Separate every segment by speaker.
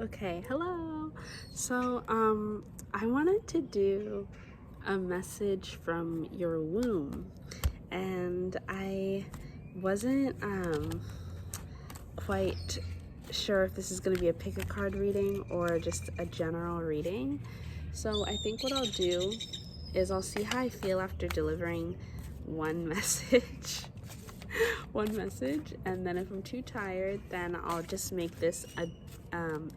Speaker 1: Okay, hello. So, I wanted to do a message from your womb, and I wasn't quite sure if this is going to be a pick a card reading or just a general reading. So, I think what I'll do is I'll see how I feel after delivering one message. One message, and then if I'm too tired, then I'll just make this a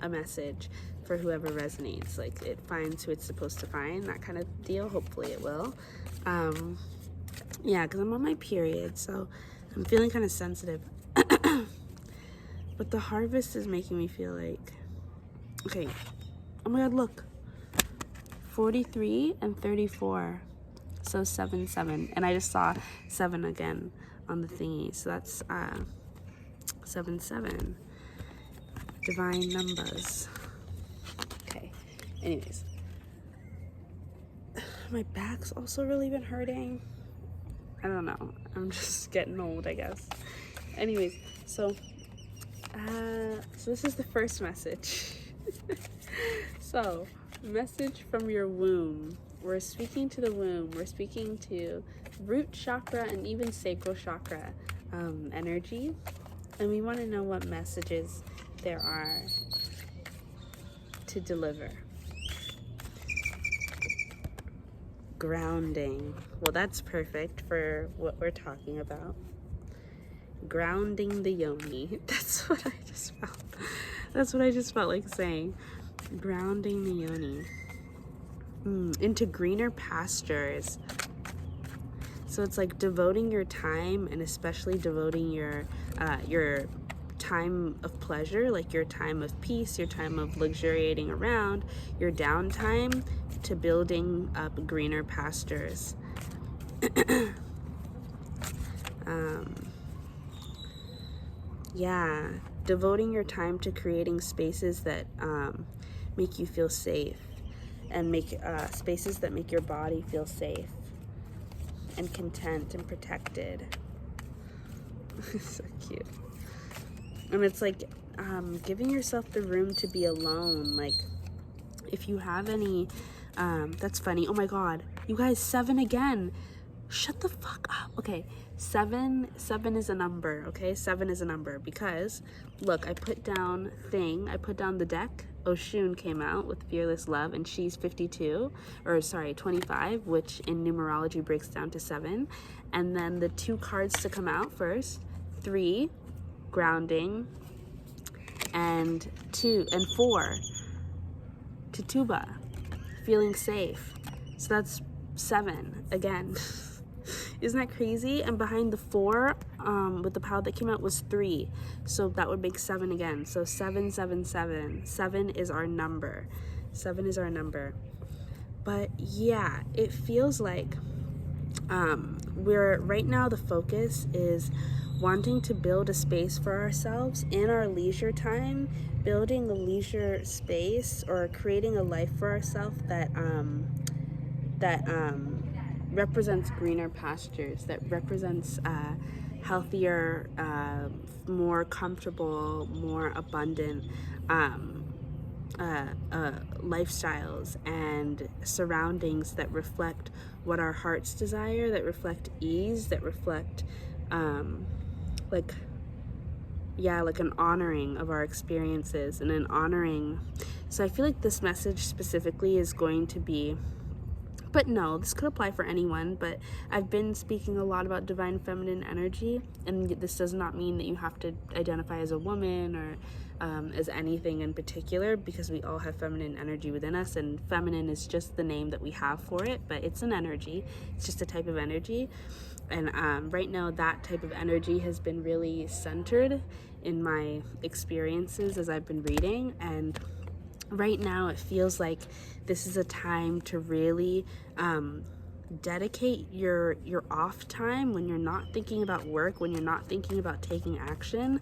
Speaker 1: message for whoever resonates, like it finds who it's supposed to find, that kind of deal. Hopefully it will. Yeah, because I'm on my period, so I'm feeling kind of sensitive. But the harvest is making me feel like, okay, oh my god, look, 43 and 34, so 7 7, and I just saw 7 again on the thingy, so that's 7 7, divine numbers. Okay, anyways, my back's also really been hurting. I don't know, I'm just getting old, I guess. Anyways, so this is the first message. So, message from your womb. We're speaking to the womb. We're speaking to root chakra and even sacral chakra energy. And we want to know what messages there are to deliver. Grounding. Well, that's perfect for what we're talking about. Grounding the yoni. That's what I just felt. That's what I just felt like saying. Grounding the yoni. Into greener pastures. So it's like devoting your time, and especially devoting your time of pleasure, like your time of peace, your time of luxuriating around, your downtime, to building up greener pastures. Yeah, devoting your time to creating spaces that make you feel safe, and make spaces that make your body feel safe and content and protected. So cute. And it's like giving yourself the room to be alone. Like, if you have any, that's funny. Oh my god, you guys, 7 again. Shut the fuck up. Okay, 7 is a number. Okay, 7 is a number because look, I put down the deck. Oshun came out with Fearless Love, and she's 25, which in numerology breaks down to 7. And then the 2 cards to come out first, 3, grounding, and 2 and 4, Tituba, feeling safe. So that's 7 again. Isn't that crazy? And behind the 4, with the power that came out, was 3. So that would make 7 again. So 7, 7, 7. 7 is our number. 7 is our number. But yeah, it feels like we're right now, the focus is wanting to build a space for ourselves in our leisure time, building a leisure space or creating a life for ourselves that represents greener pastures, that represents healthier, more comfortable, more abundant lifestyles and surroundings that reflect what our hearts desire, that reflect ease, that reflect like an honoring of our experiences and an honoring. So I feel like this message specifically is going to be, but no, this could apply for anyone, but I've been speaking a lot about divine feminine energy, and this does not mean that you have to identify as a woman or as anything in particular, because we all have feminine energy within us, and feminine is just the name that we have for it, but it's an energy. It's just a type of energy. And right now, that type of energy has been really centered in my experiences as I've been reading, and right now it feels like this is a time to really dedicate your off time, when you're not thinking about work, when you're not thinking about taking action.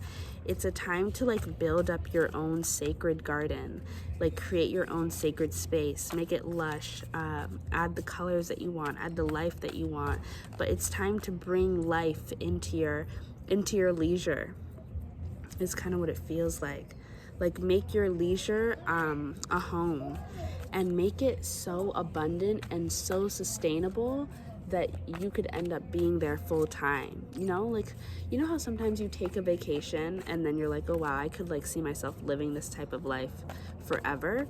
Speaker 1: It's a time to like build up your own sacred garden, like create your own sacred space, make it lush, add the colors that you want, add the life that you want. But it's time to bring life into your leisure, is kind of what it feels like. Like, make your leisure a home, and make it so abundant and so sustainable that you could end up being there full time. You know, like, you know how sometimes you take a vacation and then you're like, oh wow, I could like see myself living this type of life forever.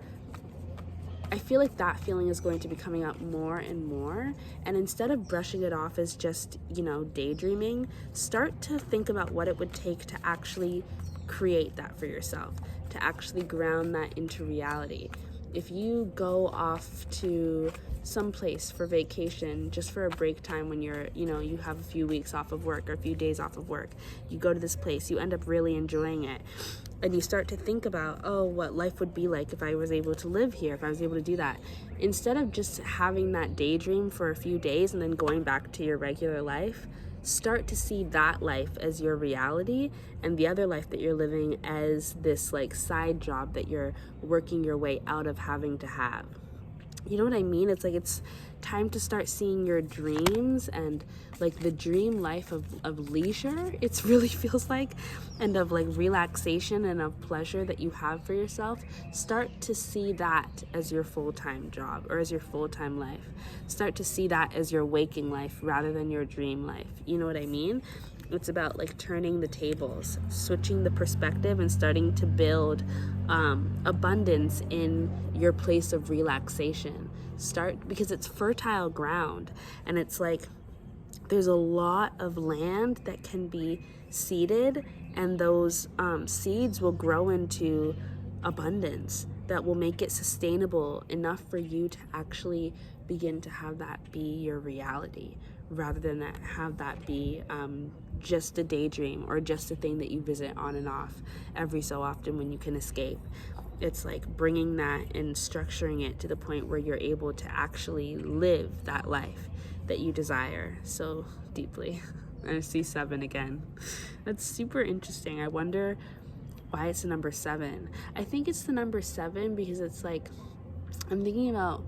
Speaker 1: I feel like that feeling is going to be coming up more and more. And instead of brushing it off as just, you know, daydreaming, start to think about what it would take to actually create that for yourself, to actually ground that into reality. If you go off to some place for vacation, just for a break time when you're, you know, you have a few weeks off of work or a few days off of work, you go to this place, you end up really enjoying it. And you start to think about, oh, what life would be like if I was able to live here, if I was able to do that. Instead of just having that daydream for a few days and then going back to your regular life, start to see that life as your reality and the other life that you're living as this like side job that you're working your way out of having to have. You know what I mean? It's like, it's time to start seeing your dreams and like the dream life of leisure, it really feels like, and of like relaxation and of pleasure that you have for yourself. Start to see that as your full-time job or as your full-time life. Start to see that as your waking life rather than your dream life. You know what I mean? It's about like turning the tables, switching the perspective, and starting to build abundance in your place of relaxation. Because it's fertile ground, and it's like there's a lot of land that can be seeded, and those seeds will grow into abundance that will make it sustainable enough for you to actually begin to have that be your reality, rather than have that be just a daydream or just a thing that you visit on and off every so often when you can escape. It's like bringing that and structuring it to the point where you're able to actually live that life that you desire so deeply. I see 7 again. That's super interesting. I wonder why it's the number 7. I think it's the number 7 because it's like, I'm thinking about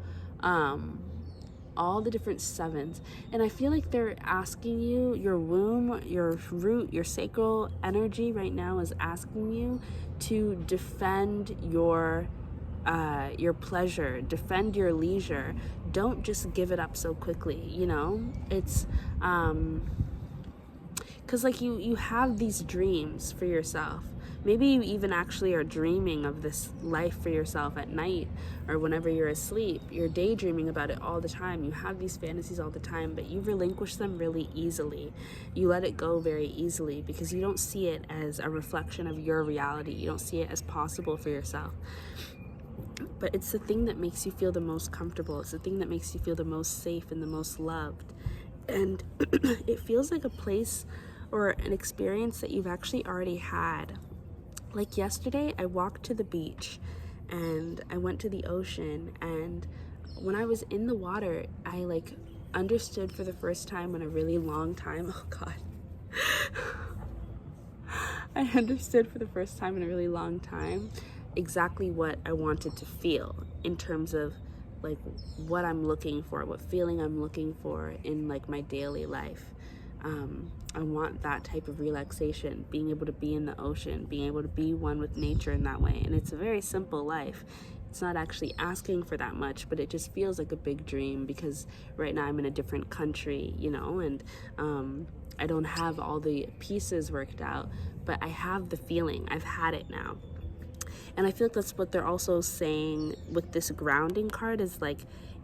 Speaker 1: all the different 7s, and I feel like they're asking you, your womb, your root, your sacral energy right now is asking you to defend your pleasure, defend your leisure. Don't just give it up so quickly, you know? It's because like you have these dreams for yourself. Maybe you even actually are dreaming of this life for yourself at night or whenever you're asleep. You're daydreaming about it all the time. You have these fantasies all the time, but you relinquish them really easily. You let it go very easily because you don't see it as a reflection of your reality. You don't see it as possible for yourself. But it's the thing that makes you feel the most comfortable. It's the thing that makes you feel the most safe and the most loved. And it feels like a place or an experience that you've actually already had. Like yesterday, I walked to the beach and I went to the ocean, and when I was in the water, I like understood for the first time in a really long time, oh God. I understood for the first time in a really long time exactly what I wanted to feel in terms of like what I'm looking for, what feeling I'm looking for in like my daily life. I want that type of relaxation, being able to be in the ocean, being able to be one with nature in that way. And it's a very simple life. It's not actually asking for that much, but it just feels like a big dream because right now I'm in a different country, you know, and I don't have all the pieces worked out, but I have the feeling. I've had it now. And I feel like that's what they're also saying with this grounding card is like,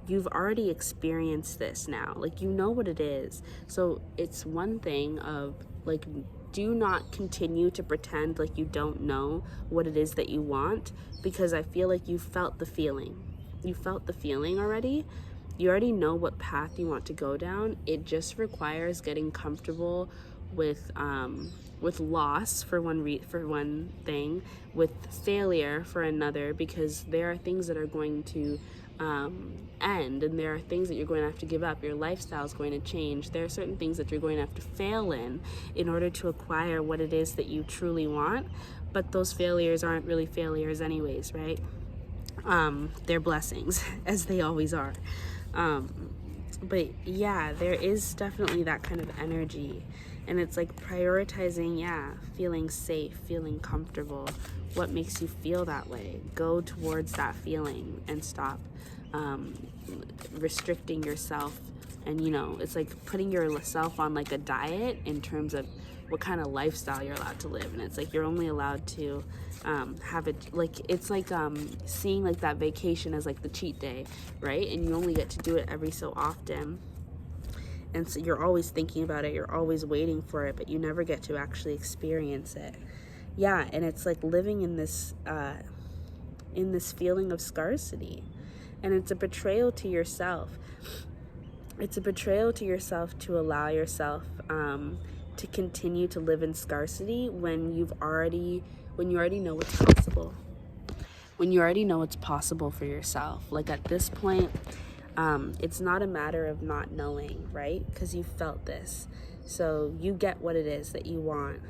Speaker 1: you've already experienced this now. Like, you know what it is. So it's one thing of like, do not continue to pretend like you don't know what it is that you want, because I feel like you felt the feeling. You felt the feeling already. You already know what path you want to go down. It just requires getting comfortable with loss for one thing, with failure for another, because there are things that are going to end, and there are things that you're going to have to give up. Your lifestyle is going to change. There are certain things that you're going to have to fail in order to acquire what it is that you truly want. But those failures aren't really failures anyways, right? They're blessings, as they always are. But yeah, there is definitely that kind of energy, and it's like prioritizing, feeling safe, feeling comfortable what makes you feel that way. Go towards that feeling and stop restricting yourself. And it's like putting yourself on like a diet in terms of what kind of lifestyle you're allowed to live. And it's like you're only allowed to have it, like it's like seeing like that vacation as like the cheat day, right? And you only get to do it every so often. And so you're always thinking about it, you're always waiting for it, but you never get to actually experience it. Yeah, and it's like living in this feeling of scarcity. And it's a betrayal to yourself. It's a betrayal to yourself to allow yourself to continue to live in scarcity when you already know what's possible. When you already know what's possible for yourself. Like at this point, it's not a matter of not knowing, right? Because you felt this. So you get what it is that you want.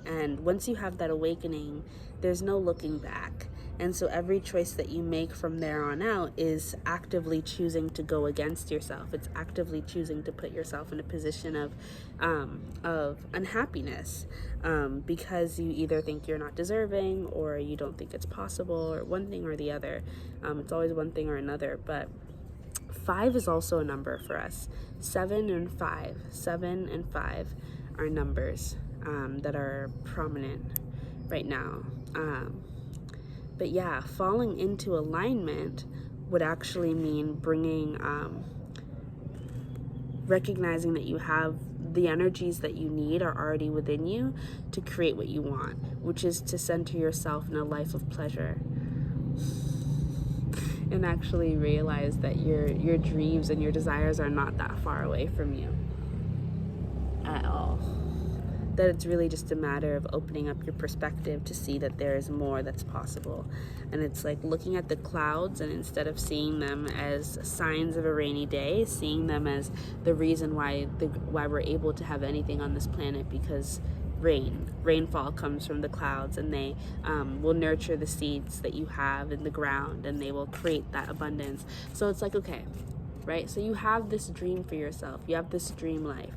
Speaker 1: And once you have that awakening, there's no looking back. And so every choice that you make from there on out is actively choosing to go against yourself. It's actively choosing to put yourself in a position of unhappiness because you either think you're not deserving or you don't think it's possible, or one thing or the other. It's always one thing or another. But 5 is also a number for us. 7 and 5 are numbers that are prominent right now. But yeah, falling into alignment would actually mean bringing, recognizing that you have the energies that you need are already within you to create what you want, which is to center yourself in a life of pleasure. And actually realize that your dreams and your desires are not that far away from you at all. That it's really just a matter of opening up your perspective to see that there is more that's possible. And it's like looking at the clouds, and instead of seeing them as signs of a rainy day, seeing them as the reason why we're able to have anything on this planet, because rainfall comes from the clouds, and they will nurture the seeds that you have in the ground, and they will create that abundance. So it's like, okay, right? So you have this dream for yourself, you have this dream life,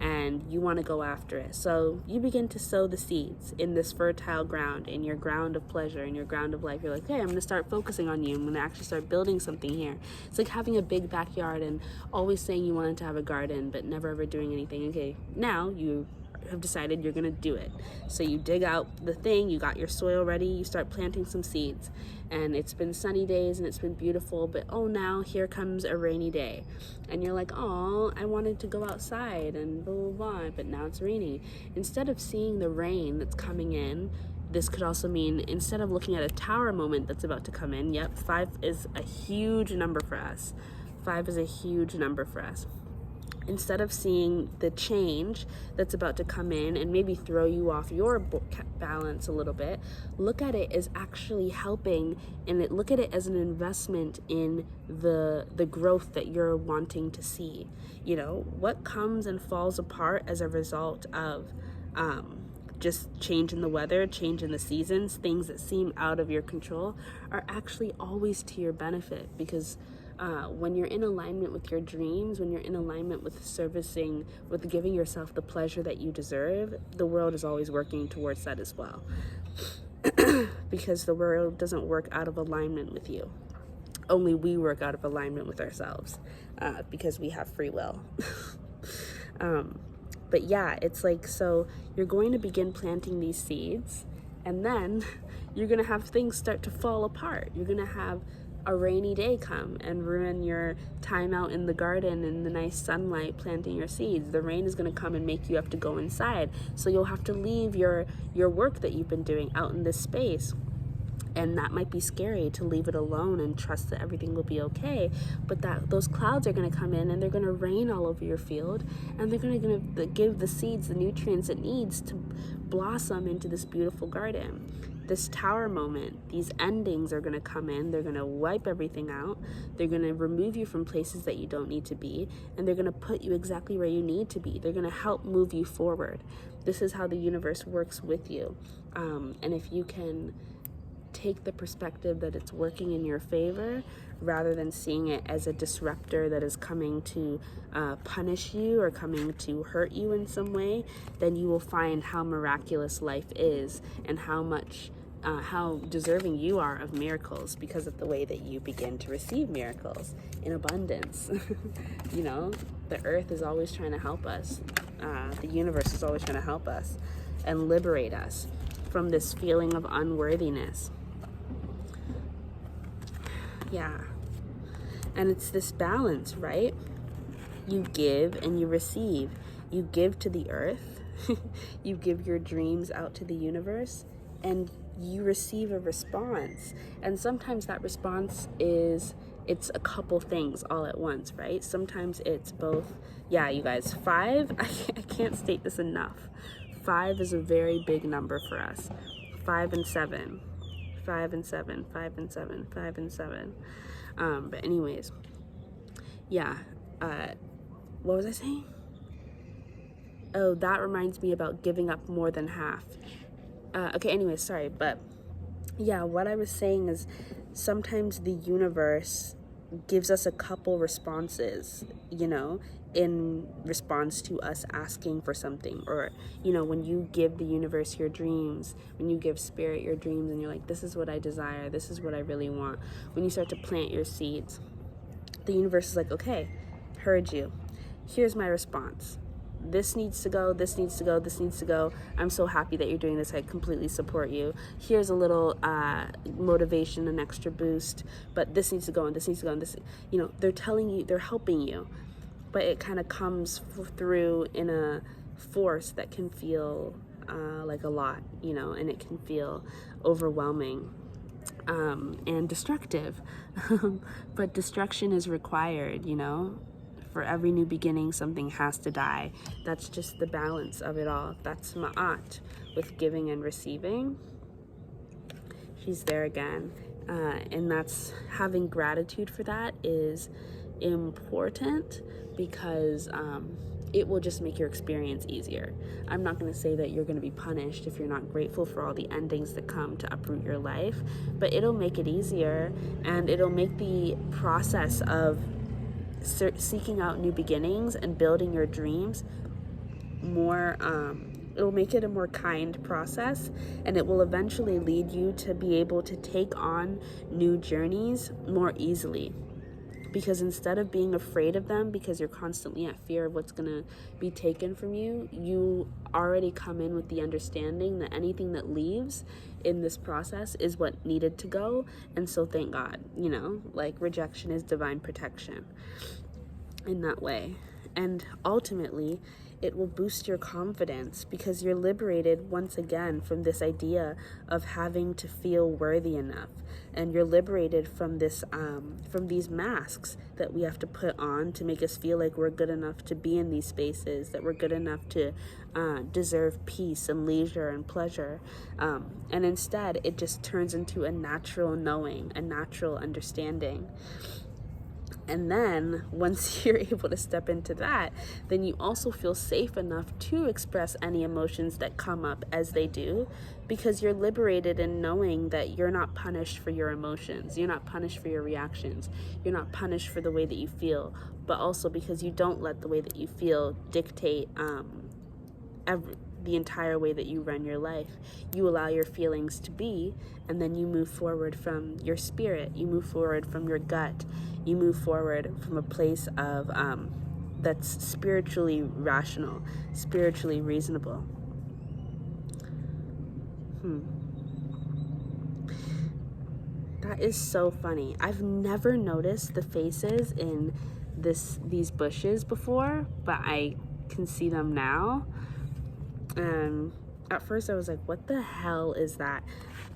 Speaker 1: and you want to go after it. So you begin to sow the seeds in this fertile ground, in your ground of pleasure, in your ground of life. You're like, hey, I'm going to start focusing on you. I'm going to actually start building something here. It's like having a big backyard and always saying you wanted to have a garden, but never ever doing anything. Okay, now you have decided you're going to do it. So you dig out the thing, you got your soil ready, you start planting some seeds. And it's been sunny days and it's been beautiful, but now here comes a rainy day. And you're like, oh, I wanted to go outside and blah, blah, blah, but now it's rainy. Instead of seeing the rain that's coming in, this could also mean, instead of looking at a tower moment that's about to come in, 5 is a huge number for us. 5 is a huge number for us. Instead of seeing the change that's about to come in and maybe throw you off your balance a little bit, look at it as actually helping, and look at it as an investment in the growth that you're wanting to see. What comes and falls apart as a result of just change in the weather, change in the seasons, things that seem out of your control are actually always to your benefit, because when you're in alignment with your dreams, when you're in alignment with with giving yourself the pleasure that you deserve, the world is always working towards that as well. Because the world doesn't work out of alignment with you. Only we work out of alignment with ourselves, because we have free will. But yeah, it's like, so you're going to begin planting these seeds, and then you're going to have things start to fall apart. You're going to have a rainy day come and ruin your time out in the garden in the nice sunlight planting your seeds. The rain is going to come and make you have to go inside. So you'll have to leave your work that you've been doing out in this space. And that might be scary, to leave it alone and trust that everything will be okay. But those clouds are going to come in and they're going to rain all over your field, and they're going to give the seeds the nutrients it needs to blossom into this beautiful garden. This tower moment, these endings are going to come in. They're going to wipe everything out. They're going to remove you from places that you don't need to be, and they're going to put you exactly where you need to be. They're going to help move you forward. This is how the universe works with you. And if you can take the perspective that it's working in your favor, rather than seeing it as a disruptor that is coming to punish you or coming to hurt you in some way, then you will find how miraculous life is, and how much how deserving you are of miracles because of the way that you begin to receive miracles in abundance. You know, the earth is always trying to help us. The universe is always trying to help us and liberate us from this feeling of unworthiness. Yeah. And it's this balance, right? You give and you receive. You give to the earth. You give your dreams out to the universe, and you receive a response. And sometimes that response it's a couple things all at once, right? Sometimes it's both. Yeah, you guys, 5, I can't state this enough. 5 is a very big number for us. 5 and 7. 5 and 7, 5 and 7, 5 and 7. But anyways, yeah. What was I saying? Oh, that reminds me about giving up more than half. Okay, anyways, sorry. But yeah, what I was saying is sometimes the universe gives us a couple responses, you know, in response to us asking for something. Or, you know, when you give the universe your dreams, when you give spirit your dreams and you're like, this is what I desire, this is what I really want. When you start to plant your seeds, the universe is like, okay, heard you. Here's my response. This needs to go, this needs to go, this needs to go. I'm so happy that you're doing this. I completely support you. Here's a little motivation, an extra boost, but this needs to go and this needs to go and this, you know, they're telling you, they're helping you, but it kind of comes through in a force that can feel like a lot, you know, and it can feel overwhelming and destructive. But destruction is required, you know. For every new beginning, something has to die. That's just the balance of it all. That's ma'at with giving and receiving. She's there again. And that's having gratitude for that is important because it will just make your experience easier. I'm not going to say that you're going to be punished if you're not grateful for all the endings that come to uproot your life, but it'll make it easier, and it'll make the process of seeking out new beginnings and building your dreams more, it will make it a more kind process, and it will eventually lead you to be able to take on new journeys more easily. Because instead of being afraid of them because you're constantly at fear of what's going to be taken from you, you already come in with the understanding that anything that leaves in this process is what needed to go. And so thank God, you know, like rejection is divine protection in that way. And ultimately, it will boost your confidence because you're liberated once again from this idea of having to feel worthy enough. And you're liberated from this, from these masks that we have to put on to make us feel like we're good enough to be in these spaces, that we're good enough to deserve peace and leisure and pleasure. And instead, it just turns into a natural knowing, a natural understanding. And then once you're able to step into that, then you also feel safe enough to express any emotions that come up as they do, because you're liberated in knowing that you're not punished for your emotions. You're not punished for your reactions. You're not punished for the way that you feel, but also because you don't let the way that you feel dictate the entire way that you run your life. You allow your feelings to be, and then you move forward from your spirit. You move forward from your gut. You move forward from a place of that's spiritually rational, spiritually reasonable. That is so funny. I've never noticed the faces in these bushes before, but I can see them now. And at first I was like, what the hell is that?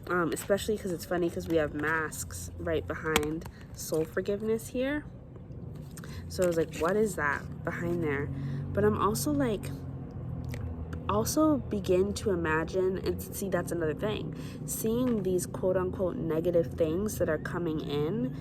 Speaker 1: Especially because it's funny because we have masks right behind soul forgiveness here. So I was like, what is that behind there? But I'm also like, begin to imagine and see, that's another thing. Seeing these quote unquote negative things that are coming in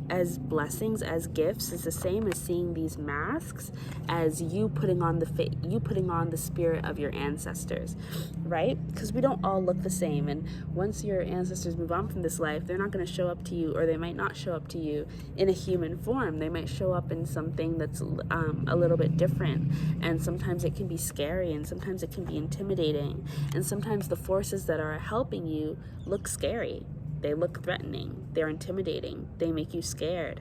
Speaker 1: as blessings, as gifts, is the same as seeing these masks as you putting on the spirit of your ancestors, right? Because we don't all look the same, and once your ancestors move on from this life, they're not going to show up to you, or they might not show up to you in a human form. They might show up in something that's a little bit different, and sometimes it can be scary, and sometimes it can be intimidating, and sometimes the forces that are helping you look scary. They look threatening, they're intimidating, they make you scared,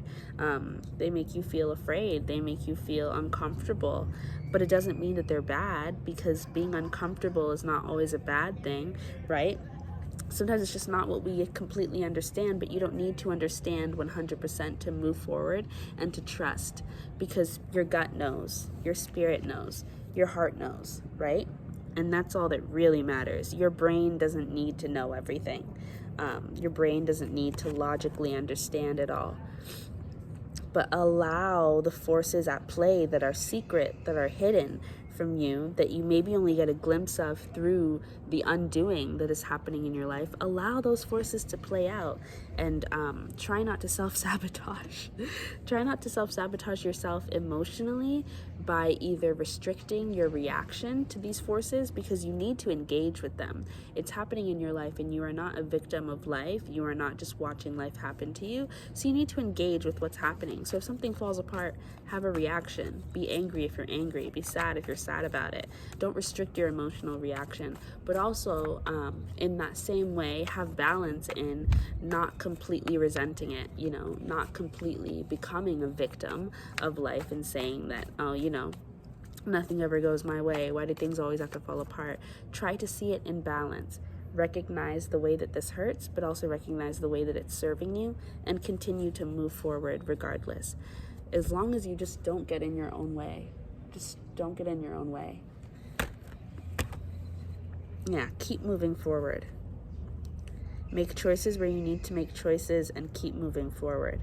Speaker 1: they make you feel afraid, they make you feel uncomfortable. But it doesn't mean that they're bad, because being uncomfortable is not always a bad thing, right? Sometimes it's just not what we completely understand, but you don't need to understand 100% to move forward and to trust, because your gut knows, your spirit knows, your heart knows, right? And that's all that really matters. Your brain doesn't need to know everything. Your brain doesn't need to logically understand it all. But allow the forces at play that are secret, that are hidden from you, that you maybe only get a glimpse of through the undoing that is happening in your life. Allow those forces to play out, and try not to self-sabotage. Try not to self-sabotage yourself emotionally by either restricting your reaction to these forces, because you need to engage with them. It's happening in your life, and you are not a victim of life. You are not just watching life happen to you. So you need to engage with what's happening. So if something falls apart, have a reaction. Be angry if you're angry. Be sad if you're sad about it. Don't restrict your emotional reaction. But also, in that same way, have balance in not completely resenting it, not completely becoming a victim of life and saying that, nothing ever goes my way. Why do things always have to fall apart? Try to see it in balance. Recognize the way that this hurts, but also recognize the way that it's serving you, and continue to move forward regardless. As long as you just don't get in your own way. Just don't get in your own way. Yeah, keep moving forward. Make choices where you need to make choices, and keep moving forward.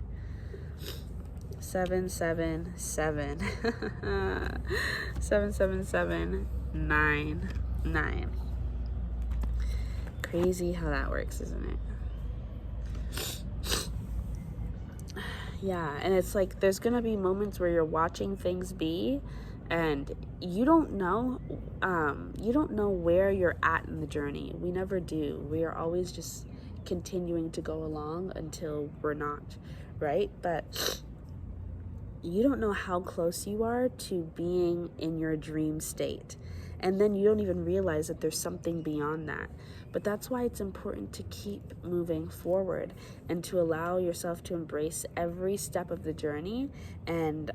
Speaker 1: 777 777 99. Crazy how that works, isn't it? Yeah, and it's like there's gonna be moments where you're watching things be, and you don't know where you're at in the journey. We never do. We are always just continuing to go along until we're not, right? But you don't know how close you are to being in your dream state. And then you don't even realize that there's something beyond that. But that's why it's important to keep moving forward, and to allow yourself to embrace every step of the journey, and,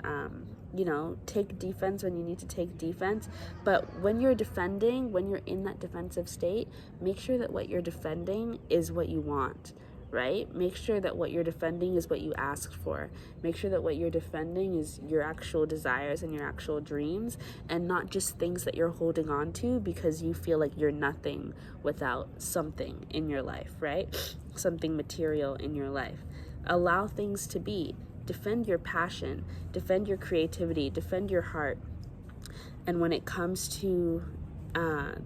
Speaker 1: take defense when you need to take defense. But when you're defending, when you're in that defensive state, make sure that what you're defending is what you want. Right? Make sure that what you're defending is what you asked for. Make sure that what you're defending is your actual desires and your actual dreams, and not just things that you're holding on to because you feel like you're nothing without something in your life, right? Something material in your life. Allow things to be. Defend your passion. Defend your creativity. Defend your heart. And when it comes to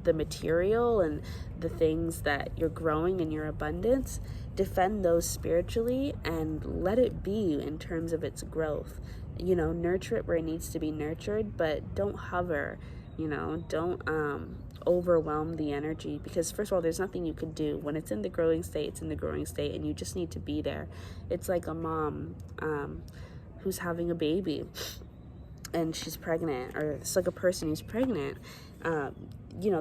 Speaker 1: the material and the things that you're growing in your abundance, defend those spiritually and let it be in terms of its growth. Nurture it where it needs to be nurtured, but don't hover. Don't overwhelm the energy, because first of all, there's nothing you can do. When it's in the growing state, it's in the growing state, and you just need to be there. It's like a mom who's having a baby and she's pregnant, or it's like a person who's pregnant.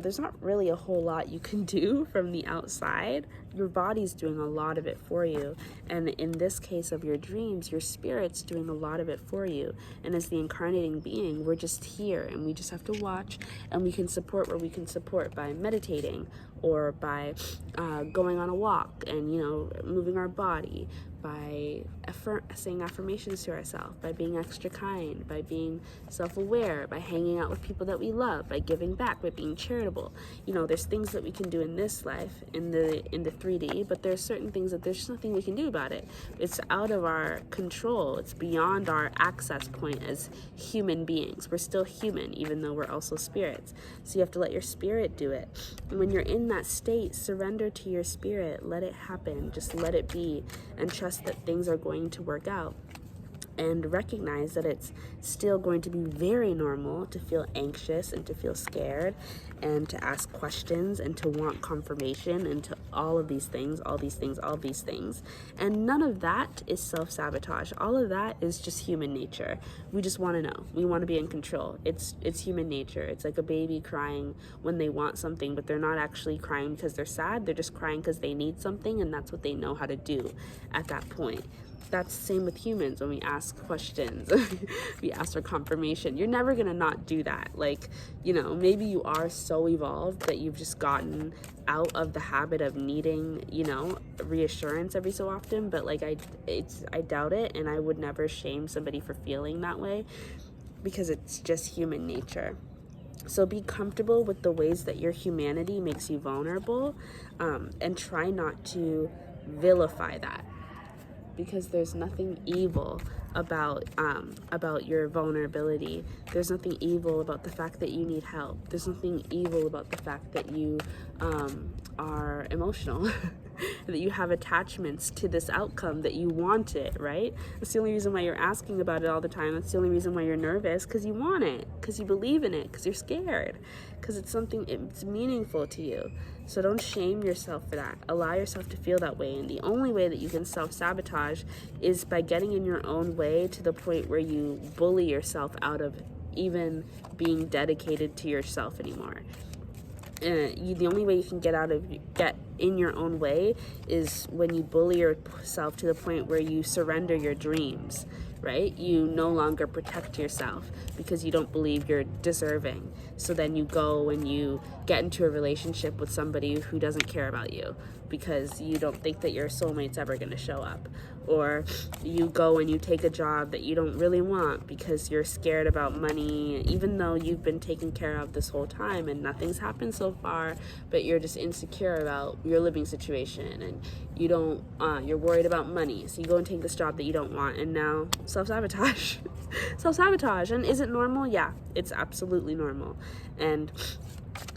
Speaker 1: There's not really a whole lot you can do from the outside. Your body's doing a lot of it for you. And in this case of your dreams, your spirit's doing a lot of it for you. And as the incarnating being, we're just here, and we just have to watch, and we can support where we can support by meditating, or by going on a walk and, moving our body, by saying affirmations to ourselves, by being extra kind, by being self-aware, by hanging out with people that we love, by giving back, by being charitable. There's things that we can do in this life, in the 3D, but there's certain things that there's just nothing we can do about it. It's out of our control. It's beyond our access point as human beings. We're still human, even though we're also spirits. So you have to let your spirit do it. And when you're in that state, surrender to your spirit. Let it happen. Just let it be, and trust trust that things are going to work out, and recognize that it's still going to be very normal to feel anxious and to feel scared and to ask questions and to want confirmation and to all of these things, all these things, all these things. And none of that is self-sabotage. All of that is just human nature. We just want to know. We want to be in control. It's human nature. It's like a baby crying when they want something, but they're not actually crying because they're sad. They're just crying because they need something, and that's what they know how to do at that point. That's the same with humans. When we ask questions, we ask for confirmation. You're never gonna not do that. Like, maybe you are so evolved that you've just gotten out of the habit of needing, reassurance every so often. But like, I doubt it, and I would never shame somebody for feeling that way, because it's just human nature. So be comfortable with the ways that your humanity makes you vulnerable, and try not to vilify that, because there's nothing evil about your vulnerability. There's nothing evil about the fact that you need help. There's nothing evil about the fact that you are emotional, that you have attachments to this outcome, that you want it, right? That's the only reason why you're asking about it all the time. That's the only reason why you're nervous, because you want it, because you believe in it, because you're scared, because it's meaningful to you. So don't shame yourself for that. Allow yourself to feel that way. And the only way that you can self-sabotage is by getting in your own way to the point where you bully yourself out of even being dedicated to yourself anymore. The only way you can get in your own way is when you bully yourself to the point where you surrender your dreams, right? You no longer protect yourself because you don't believe you're deserving. So then you go and you get into a relationship with somebody who doesn't care about you because you don't think that your soulmate's ever going to show up. Or you go and you take a job that you don't really want because you're scared about money, even though you've been taken care of this whole time and nothing's happened so far, but you're just insecure about your living situation, and you're worried about money. So you go and take this job that you don't want, and now self-sabotage. Self-sabotage. And is it normal? Yeah, it's absolutely normal. And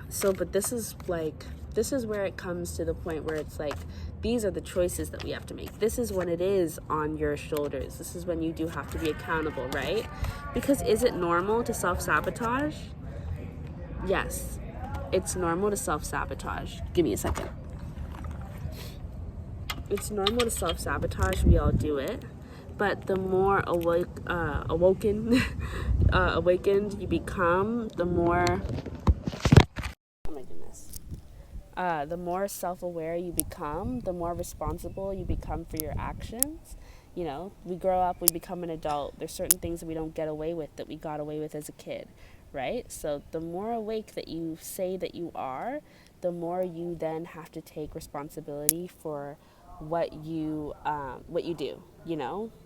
Speaker 1: so, but this is where it comes to the point where it's like, these are the choices that we have to make. This is when it is on your shoulders. This is when you do have to be accountable, right? Because is it normal to self-sabotage? Yes, it's normal to self-sabotage. Give me a second. It's normal to self-sabotage. We all do it. But the more awakened you become, the more... the more self-aware you become, the more responsible you become for your actions. We grow up, we become an adult. There's certain things that we don't get away with that we got away with as a kid, right? So the more awake that you say that you are, the more you then have to take responsibility for what you do,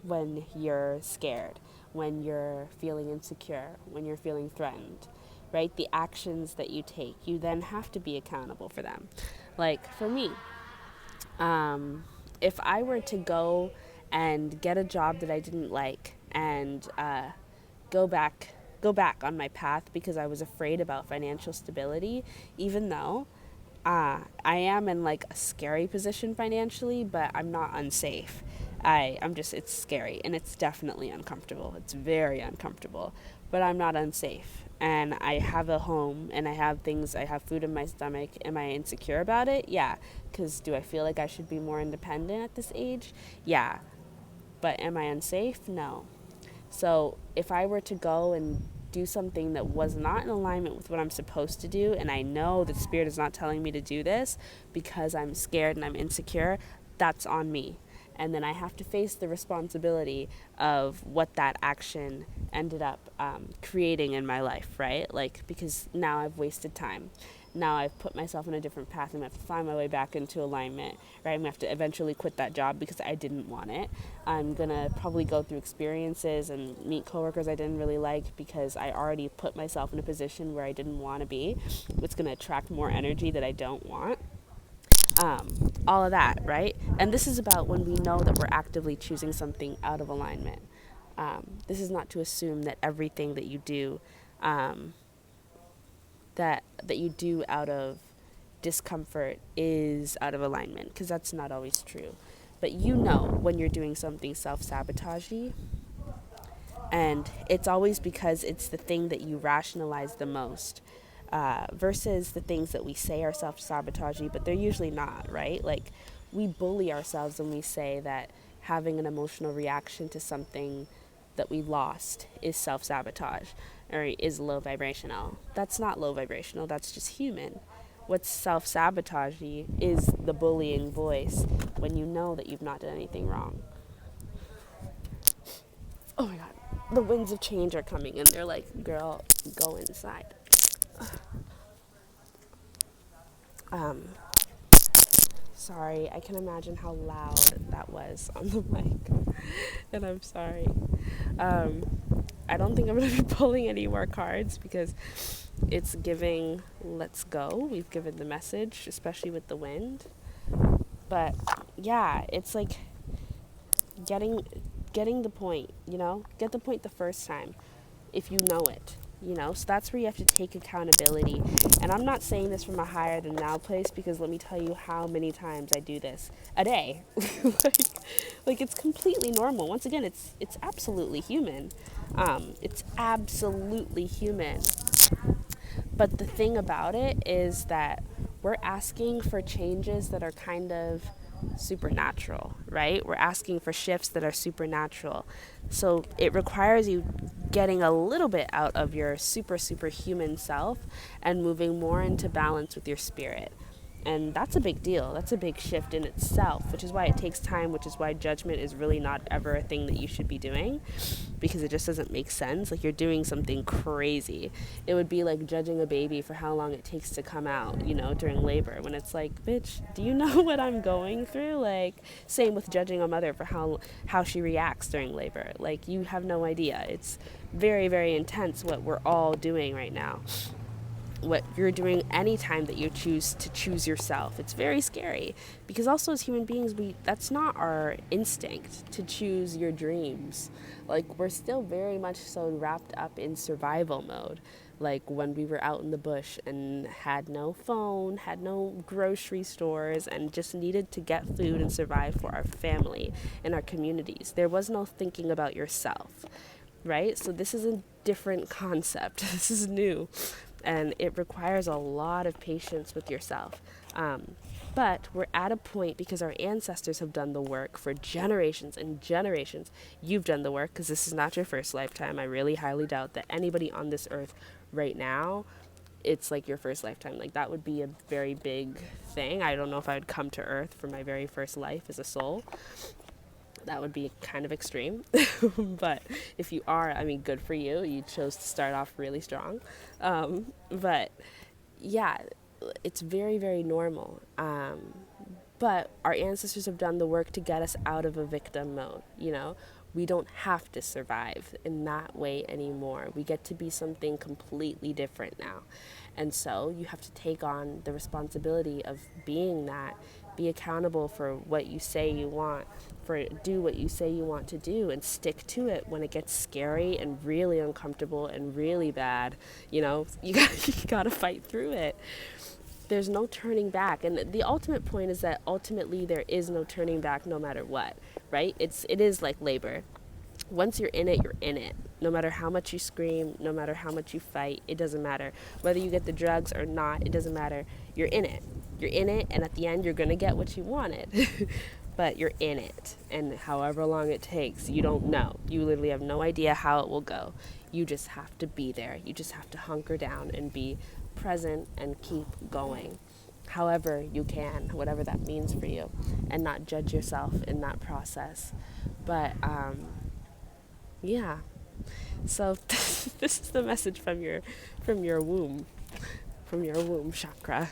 Speaker 1: when you're scared, when you're feeling insecure, when you're feeling threatened, right? The actions that you take, you then have to be accountable for them. Like for me, if I were to go and get a job that I didn't like and go back on my path because I was afraid about financial stability, even though I am in like a scary position financially, but I'm not unsafe. It's scary and it's definitely uncomfortable. It's very uncomfortable, but I'm not unsafe. And I have a home and I have food in my stomach. Am I insecure about it? Yeah. Because do I feel like I should be more independent at this age? Yeah. But am I unsafe? No. So if I were to go and do something that was not in alignment with what I'm supposed to do, and I know that Spirit is not telling me to do this because I'm scared and I'm insecure, that's on me. And then I have to face the responsibility of what that action ended up creating in my life, right? Like, because now I've wasted time. Now I've put myself on a different path and I have to find my way back into alignment, right? I'm going to have to eventually quit that job because I didn't want it. I'm going to probably go through experiences and meet coworkers I didn't really like because I already put myself in a position where I didn't want to be. It's going to attract more energy that I don't want. All of that, right? And this is about when we know that we're actively choosing something out of alignment. This is not to assume that everything that you do, that you do out of discomfort is out of alignment, because that's not always true. But you know when you're doing something self-sabotaging, and it's always because it's the thing that you rationalize the most, versus the things that we say are self-sabotaging, but they're usually not, right? Like, we bully ourselves when we say that having an emotional reaction to something that we lost is self-sabotage or is low vibrational. That's not low vibrational, that's just human. What's self-sabotaging is the bullying voice when you know that you've not done anything wrong. Oh my god, the winds of change are coming and they're like, girl, go inside. Um, Sorry, I can imagine how loud that was on the mic. And I'm sorry. I don't think I'm going to be pulling any more cards because it's giving let's go. We've given the message, especially with the wind. But yeah, it's like getting the point, get the point the first time if you know it, so that's where you have to take accountability. And I'm not saying this from a higher than now place, because let me tell you how many times I do this a day. like it's completely normal. Once again, it's absolutely human. It's absolutely human. But the thing about it is that we're asking for changes that are kind of supernatural, right? We're asking for shifts that are supernatural. So it requires you getting a little bit out of your superhuman self and moving more into balance with your spirit. And that's a big deal. That's a big shift in itself, which is why it takes time, which is why judgment is really not ever a thing that you should be doing, because it just doesn't make sense. Like, you're doing something crazy. It would be like judging a baby for how long it takes to come out, during labor, when it's like, bitch, do you know what I'm going through? Like, same with judging a mother for how she reacts during labor. Like, you have no idea. It's very, very intense what we're all doing right now. What you're doing anytime that you choose yourself. It's very scary, because also as human beings, that's not our instinct to choose your dreams. Like, we're still very much so wrapped up in survival mode. Like when we were out in the bush and had no phone, had no grocery stores, and just needed to get food and survive for our family and our communities. There was no thinking about yourself, right? So this is a different concept. This is new. And it requires a lot of patience with yourself. But we're at a point because our ancestors have done the work for generations and generations. You've done the work because this is not your first lifetime. I really highly doubt that anybody on this earth right now, it's like your first lifetime. Like, that would be a very big thing. I don't know if I would come to earth for my very first life as a soul. That would be kind of extreme. But if you are, I mean, good for you. You chose to start off really strong. But yeah, it's very, very normal. But our ancestors have done the work to get us out of a victim mode, We don't have to survive in that way anymore. We get to be something completely different now. And so you have to take on the responsibility of being that. Be accountable for what you say you want, do what you say you want to do, and stick to it when it gets scary and really uncomfortable and really bad. You got to fight through it. There's no turning back. And the ultimate point is that ultimately there is no turning back no matter what, right? It is like labor. Once you're in it, you're in it. No matter how much you scream, no matter how much you fight, it doesn't matter. Whether you get the drugs or not, it doesn't matter. You're in it. You're in it, and at the end, you're going to get what you wanted. But you're in it. And however long it takes, you don't know. You literally have no idea how it will go. You just have to be there. You just have to hunker down and be present and keep going. However you can, whatever that means for you, and not judge yourself in that process. But, yeah. So this is the message from your womb chakra,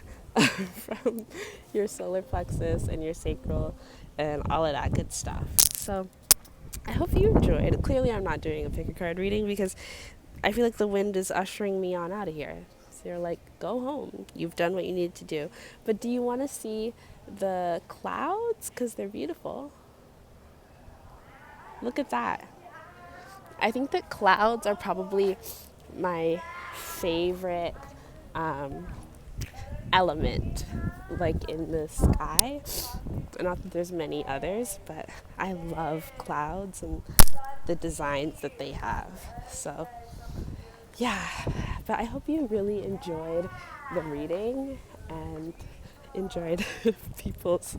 Speaker 1: from your solar plexus and your sacral and all of that good stuff. So I hope you enjoyed. Clearly I'm not doing a pick a card reading because I feel like the wind is ushering me on out of here. So you're like, go home. You've done what you need to do. But do you want to see the clouds? Because they're beautiful. Look at that. I think that clouds are probably my favorite element like in the sky. Not that there's many others, but I love clouds and the designs that they have. So yeah, but I hope you really enjoyed the reading and enjoyed people's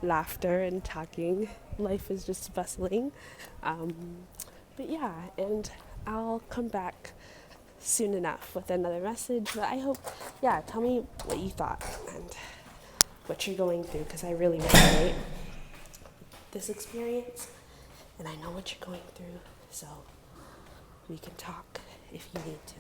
Speaker 1: laughter and talking. Life is just bustling. But yeah, and I'll come back soon enough with another message. But I hope, yeah, tell me what you thought and what you're going through, because I really resonate this experience and I know what you're going through. So we can talk if you need to.